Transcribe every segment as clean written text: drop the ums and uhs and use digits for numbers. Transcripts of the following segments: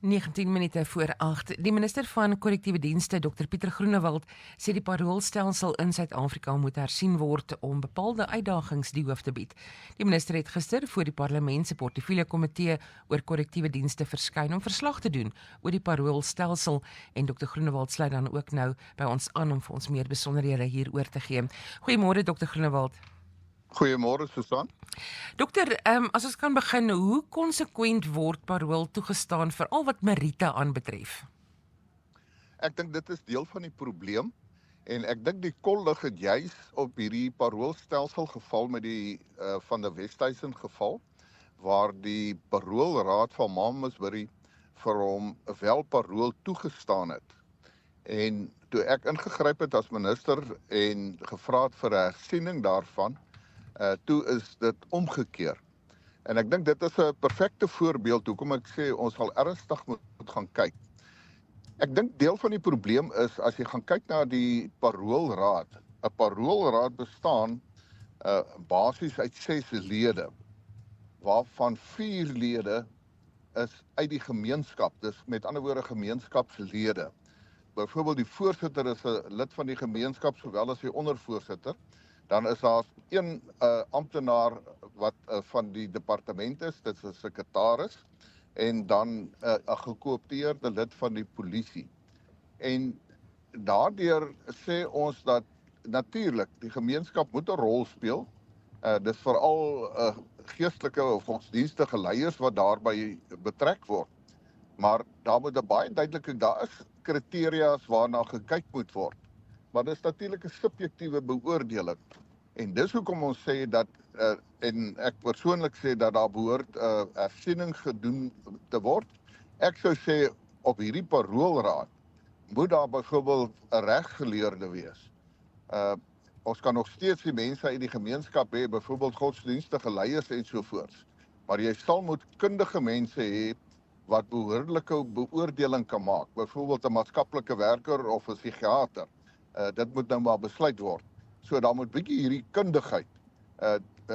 19 minute voor 8. Die minister van korrektiewe dienste, Dr. Pieter Groenewald, sê die paroolstelsel in Suid-Afrika moet hersien word om bepaalde uitdagings die hoof te bied. Die minister het gister voor die parlement se portefeulje komitee oor korrektiewe dienste verskyn om verslag te doen oor die paroolstelsel en Dr. Groenewald sluit dan ook nou by ons aan om vir ons meer besonderhede hieroor te gee. Goeiemôre Dr. Groenewald. Goeiemôre Susan. Dokter, as ons kan begin, hoe konsekwent word parool toegestaan veral wat meriete aanbetref? Ek dink dit is deel van die probleem en ek dink die kollig het juis op hierdie paroolstelsel geval met die van die Westhuizen geval waar die paroolraad van Mamasbury vir hom wel parool toegestaan het. En toe ek ingegryp het as minister en gevra het vir 'n hersiening daarvan, toe is dit omgekeer. En ek dink dit is 'n perfekte voorbeeld hoekom ek sê ons sal ernstig moet gaan kyk. Ek dink deel van die probleem is as jy gaan kyk na die paroolraad. 'n Paroolraad bestaan basies uit 6 lede, waarvan 4 lede is uit die gemeenskap, dis met ander woorde gemeenskapslede. Byvoorbeeld die voorsitter is 'n lid van die gemeenskap sowel as die ondervoorsitter. Dan is daar een amptenaar wat van die departement is, dit is 'n sekretaris, en dan 'n gekoopteerde lid van die polisie. En daardeur sê ons dat natuurlik die gemeenskap moet 'n rol speel. Dis veral geestelike of godsdienstige leiers wat daarbey betrek word. Maar daar moet baie duidelik, daar is kriteria's waarna gekyk moet word. Maar dit is natuurlik 'n subjektiewe beoordeling. En dis hoekom ons sê dat, en ek persoonlik sê dat daar behoort hersiening gedoen te word. Ek sou sê op hierdie paroolraad moet daar byvoorbeeld 'n regsgeleerde wees. Ons kan nog steeds die mense uit die gemeenskap hê, byvoorbeeld godsdienstige leiers en sovoorts. Maar jy sal moet kundige mense hê wat behoorlike beoordeling kan maak. Byvoorbeeld 'n maatskaplike werker of 'n psigiater. Dit moet nou maar besluit word. So daar moet bietjie hierdie kundigheid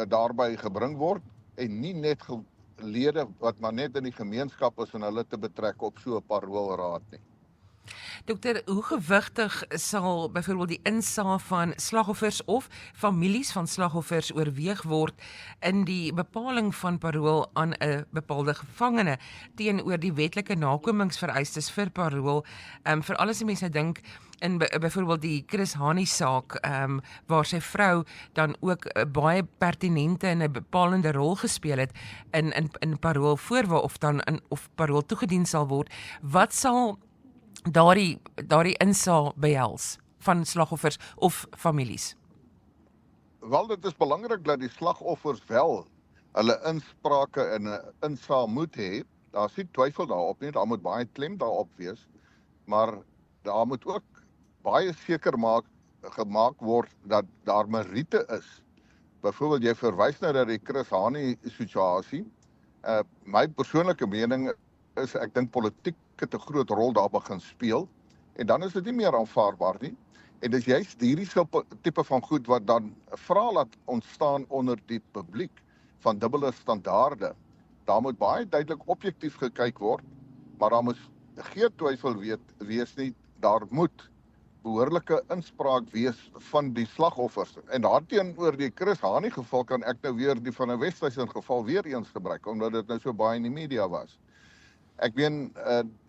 daarby gebring word en nie net lede wat maar net in die gemeenskap is en hulle te betrek op so 'n paroolraad nie. Dokter, hoe gewigtig sal byvoorbeeld die insaag van slagoffers of families van slagoffers oorweeg word in die bepaling van parool aan 'n bepaalde gevangene teenoor die wetlike nakomingsvereistes vir parool, veral as mense dink in byvoorbeeld die Chris Hani saak, waar sy vrou dan ook baie pertinente en 'n bepalende rol gespeel het in parool voorwaar of parool toegedien sal word. Wat sal daardie insaag behels van slagoffers of families? Wel, dit is belangrik dat die slagoffers wel hulle insprake en 'n insaag moet hê. Daar is nie twyfel daarop nie, daar moet baie klem daarop wees, maar daar moet ook baie seker gemaak word dat daar meriete is. Byvoorbeeld jy verwys nou dat die Chris Hani situasie, my persoonlike mening is ek dink politiek het 'n groot rol daar begin speel en dan is dit nie meer aanvaarbaar nie. En dis juist hierdie tipe van goed wat dan vrae laat ontstaan onder die publiek van dubbele standaarde. Daar moet baie duidelik objektief gekyk word, maar daar moet geen twyfel wees nie, daar moet behoorlike inspraak wees van die slagoffers. En daarteenoor die Chris Hani geval kan ek nou weer die van 'n Westhuizen geval weer eens gebruik, omdat dit nou so baie in die media was. Ek meen,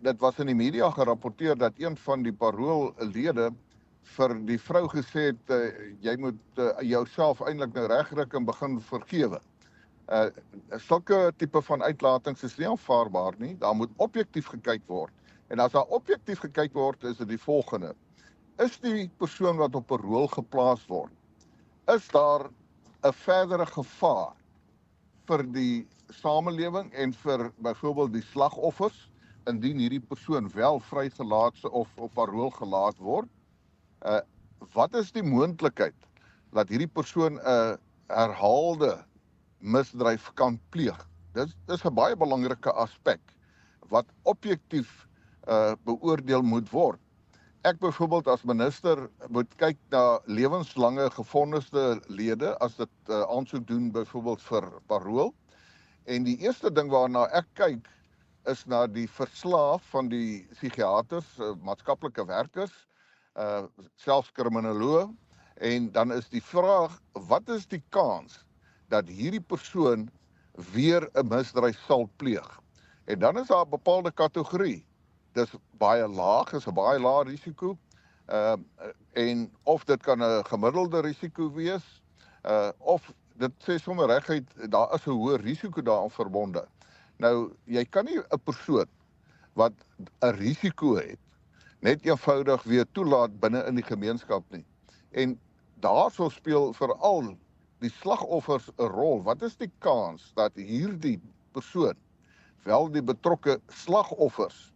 dit was in die media gerapporteer dat een van die paroollede vir die vrou gesê het, jy moet jouself eintlik nou regryk en begin vergewe. Sulke tipe van uitlatings is nie aanvaarbaar nie, daar moet objektief gekyk word. En as daar objektief gekyk word, is dit die volgende. Is die persoon wat op parool geplaas word, is daar 'n verdere gevaar vir die samelewing en vir byvoorbeeld die slagoffers, indien hierdie persoon wel vrygelaat of op parool gelaat word? Wat is die moontlikheid dat hierdie persoon 'n herhaalde misdryf kan pleeg? Dis 'n baie belangrike aspek wat objektief beoordeel moet word. Ek byvoorbeeld as minister moet kyk na lewenslange gevonniste lede as dit aansoek doen byvoorbeeld vir parool. En die eerste ding waarna ek kyk is na die verslae van die psigiaters, maatskaplike werkers, selfs kriminoloë, en dan is die vraag, wat is die kans dat hierdie persoon weer 'n misdrijf sal pleeg? En dan is daar 'n bepaalde kategorie. Dis baie laag, is 'n baie lae risiko, en of dit kan 'n gemiddelde risiko wees, of dit sê sommer reguit, daar is 'n hoë risiko daaraan verbonde. Nou, jy kan nie 'n persoon wat 'n risiko het, net eenvoudig weer toelaat binne in die gemeenskap nie. En daarso speel veral die slagoffers 'n rol. Wat is die kans dat hierdie persoon wel die betrokke slagoffers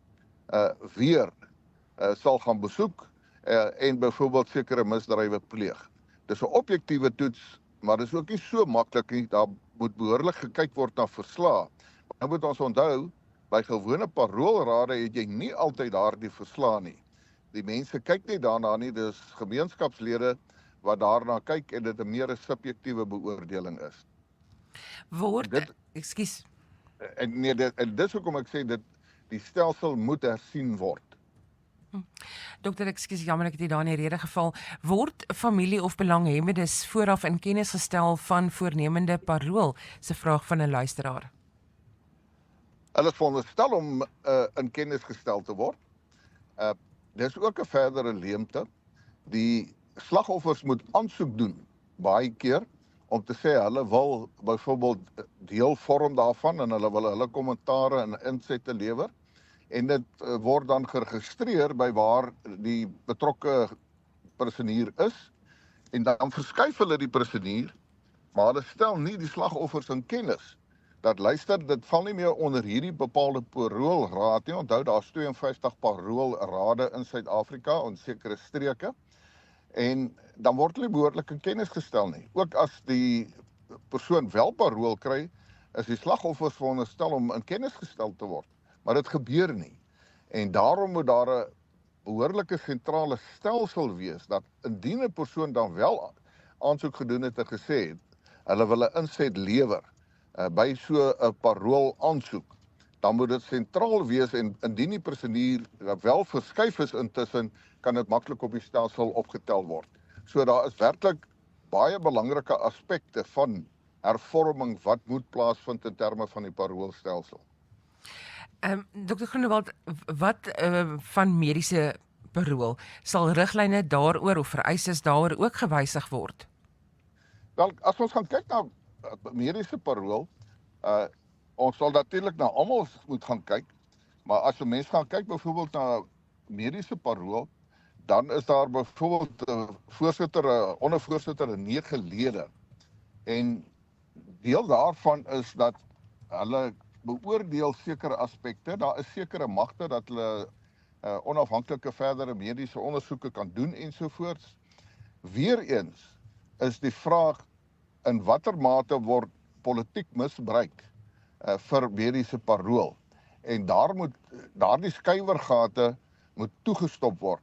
weer sal gaan besoek en byvoorbeeld sekere misdrywe pleeg? Dis 'n objektiewe toets, maar dis ook nie so maklik nie. Daar moet behoorlik gekyk word na verslae. Nou moet ons onthou, by gewone paroolrade het jy nie altyd daardie verslae nie. Die mense kyk nie daarna nie, dis gemeenskapslede wat daarna kyk en dit 'n meer subjektiewe beoordeling is. Ekskuus. En dis hoekom ek sê die stelsel moet hersien word. Dokter, ekskuus, jammer ek het hier daar in die rede geval. Word familie of belanghebbendes vooraf in kennis gestel van voornemende parool? Se vraag van 'n luisteraar. Hulle is veronderstel om in kennis gestel te word. Dis ook 'n verdere leemte. Die slagoffers moet aansoek doen baie keer om te sê hulle wil byvoorbeeld deel vorm daarvan en hulle wil hulle kommentare en insette lewer. En dit word dan geregistreer by waar die betrokke personier is. En dan verskuif hulle die personier, maar hulle stel nie die slagoffers in kennis. Dat luister, dit val nie meer onder hierdie bepaalde paroolraad nie. Onthou, daar's 52 paroolrade in Suid-Afrika in sekere streke. En dan word hulle behoorlik in kennis gestel nie. Ook as die persoon wel parool kry, is die slagoffers veronderstel om in kennis gestel te word. Maar dit gebeur nie. En daarom moet daar 'n behoorlike sentrale stelsel wees, dat indien 'n persoon dan wel aansoek gedoen het en gesê het, hulle wil 'n inset lewer by so 'n parool aansoek, dan moet dit sentraal wees en indien die personier wel verskuif is intussen, kan dit maklik op die stelsel opgetel word. So daar is werklik baie belangrike aspekte van hervorming wat moet plaasvind in terme van die paroolstelsel. Dr. Groenewald, wat van mediese parool? Sal riglyne daaroor of vereistes daaroor ook gewysig word? Wel, as ons gaan kyk na mediese parool, ons sal natuurlik na almal moet gaan kyk, maar as 'n mens gaan kyk byvoorbeeld na mediese parool, dan is daar byvoorbeeld 'n voorsitter, 'n ondervoorsitter en 9 lede. En deel daarvan is dat hulle beoordeel sekere aspekte. Daar is sekere magte dat hulle onafhanklike verdere mediese ondersoeke kan doen ensovoorts. Weereens is die vraag in watter mate word politiek misbruik vir mediese parool. En daardie skuiwergate moet toegestop word.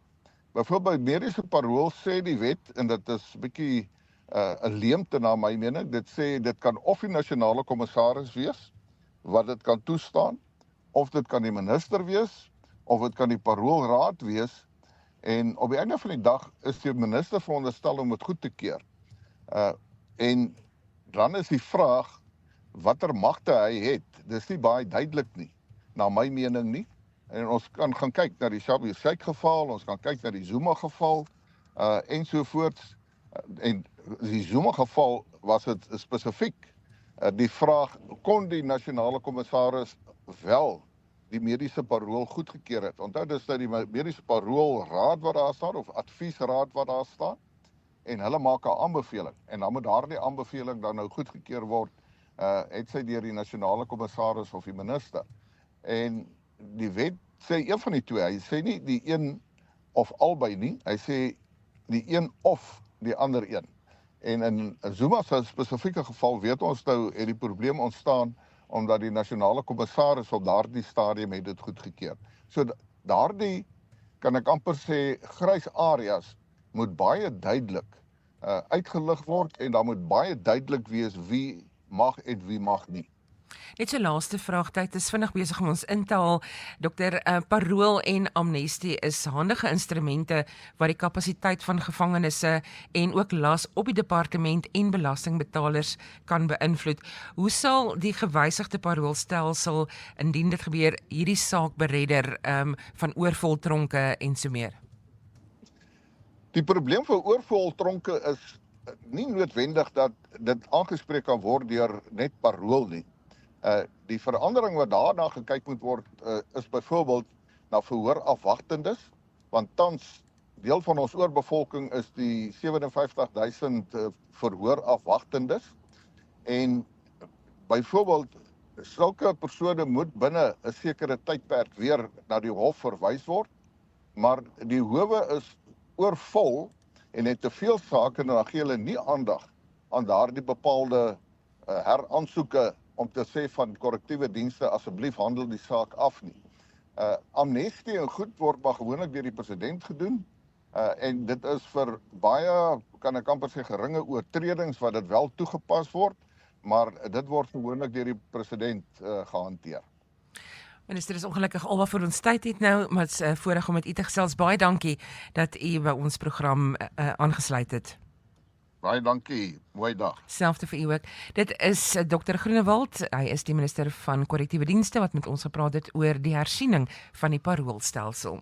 Byvoorbeeld by mediese parool sê die wet, en dit is 'n bietjie 'n leemte na my mening, dit sê dit kan of die nasionale kommissaris wees wat dit kan toestaan, of dit kan die minister wees, of dit kan die paroolraad wees, en op die einde van die dag is die minister veronderstel om dit goed te keur. En dan is die vraag, watter magte hy het, dis nie baie duidelik nie, na my mening nie, en ons kan gaan kyk na die Shabir Shaik geval, ons kan kyk na die Zuma geval, ensovoorts, en die Zuma geval was dit spesifiek, die vraag, kon die nasionale kommissaris wel die mediese parool goedgekeur het? Onthou, dis nou die mediese paroolraad wat daar staan, of adviesraad wat daar staan, en hulle maak 'n aanbeveling, en dan moet daardie aanbeveling dan nou goedgekeur word, het sy deur die nasionale kommissaris of die minister. En die wet sê een van die twee, hy sê nie die een of albei nie, hy sê die een of die ander een. En in Zuma se spesifieke geval weet ons nou het die probleem ontstaan omdat die nasionale kommissaris op daardie stadium het dit goedgekeur. So daardie, kan ek amper sê, grys areas moet baie duidelik uitgelig word en dan moet baie duidelik wees wie mag en wie mag nie. Net so laaste vraag, tyd is vinnig besig om ons in te haal. Dokter, parool en amnestie is handige instrumente wat die kapasiteit van gevangenisse en ook las op die departement en belastingbetalers kan beïnvloed. Hoe sal die gewysigde paroolstelsel, indien dit gebeur, hierdie saak beredder van oorvol tronke en so meer? Die probleem vir oorvol tronke is nie noodwendig dat dit aangespreek kan word deur net parool nie. Die verandering wat daarna gekyk moet word, is byvoorbeeld na verhoorafwagtendes, want tans deel van ons oorbevolking is die 57.000 verhoorafwagtendes, en byvoorbeeld sulke persone moet binne 'n sekere tydperk weer na die hof verwys word, maar die howe is oorvol en het te veel sake, en dan gee hulle nie aandag aan daardie bepaalde heraansoeke om te sê van korrektiewe dienste, asseblief handel die saak af nie. Amnestie en goed word maar gewoonlik deur die president gedoen, en dit is vir baie, kan ek amper sê, geringe oortredings wat dit wel toegepas word, maar dit word gewoonlik deur die president gehanteer. Minister, is ongelukkig al wat vir ons tyd het nou, maar het is voorreg om met u te gesels. Baie dankie dat u by ons program aangesluit het. Baie dankie, mooi dag. Selfde vir u ook. Dit is Dr. Groenewald, hy is die minister van korrektiewe dienste wat met ons gepraat het oor die hersiening van die paroolstelsel.